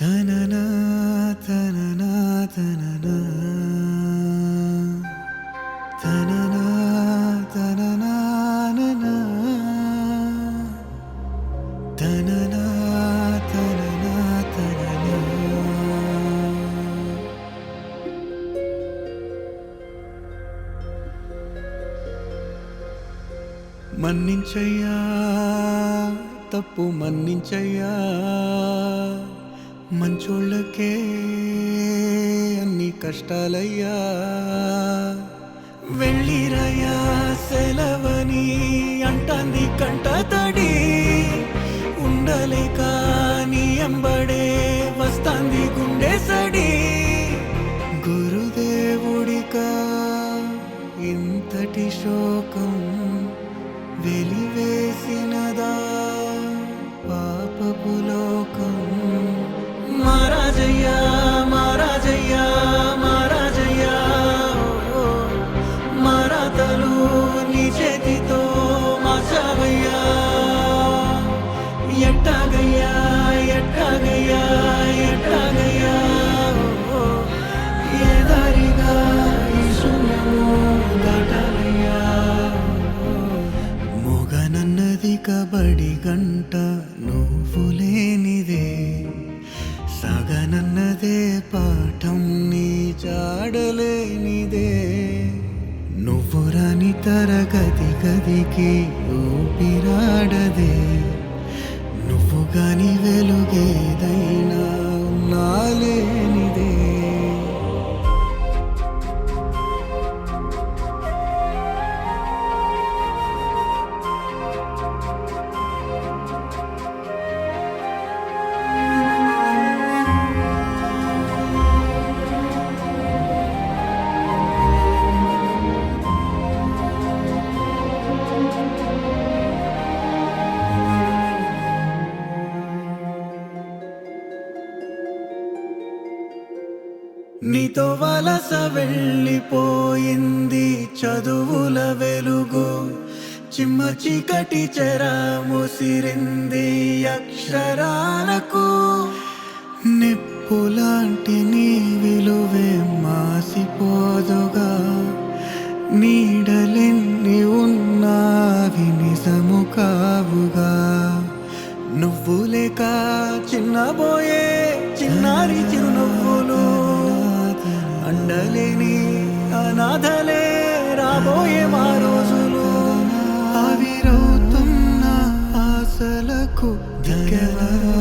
తననా తననా తననా తననా తననా ననా తననా తననా తననా మన్నించయ్యా తప్పు మన్నించయ్యా మంచోళ్ళకే అన్ని కష్టాలయ్యా వెళ్ళిరయ్యా సెలవని అంటాంది కంట తడి ఉండలేక నీ ఎంబడే వస్తాంది గుండె సడి గురుదేవుడికా ఇంతటి శోకం వెలివేసినదా పాపపు లోకం మహారాజయ్యా మహారాజయ్యా మహారాజయ్యా మరాతలు నీ చేతితో మార్చావయ్యా ఎట్టాగయ్యా ఎట్టాగయ్యా ఎట్టాగయ్యా ఏ దారిగా ఈ శూన్యము దాటాలయ్యా మొగనన్నది కబడి గంట నువ్వు లేనిదే సగనన్నదే పాఠం నీ జాడలేనిదే నువ్వు రాని తరగతి గదికి ఊపిరాడదే నువ్వు గాని వెలుగేదైనా నాలేనిదే నీతో వలస వెళ్ళిపోయింది చదువుల వెలుగు చిమ్మ చీకటి చెర ముసిరింది అక్షరాలకు నిప్పులాంటి నీ విలువే మాసిపోదుగా నీడలెన్ని ఉన్నావి నిజము కావుగా నువ్వు లేక చిన్నబోయే చిన్నారి చిరునవ్వులు అండలేని అనాథలే రాబోయే మా రోజులు ఆవిరవుతున్న ఆశలకు దిగవరా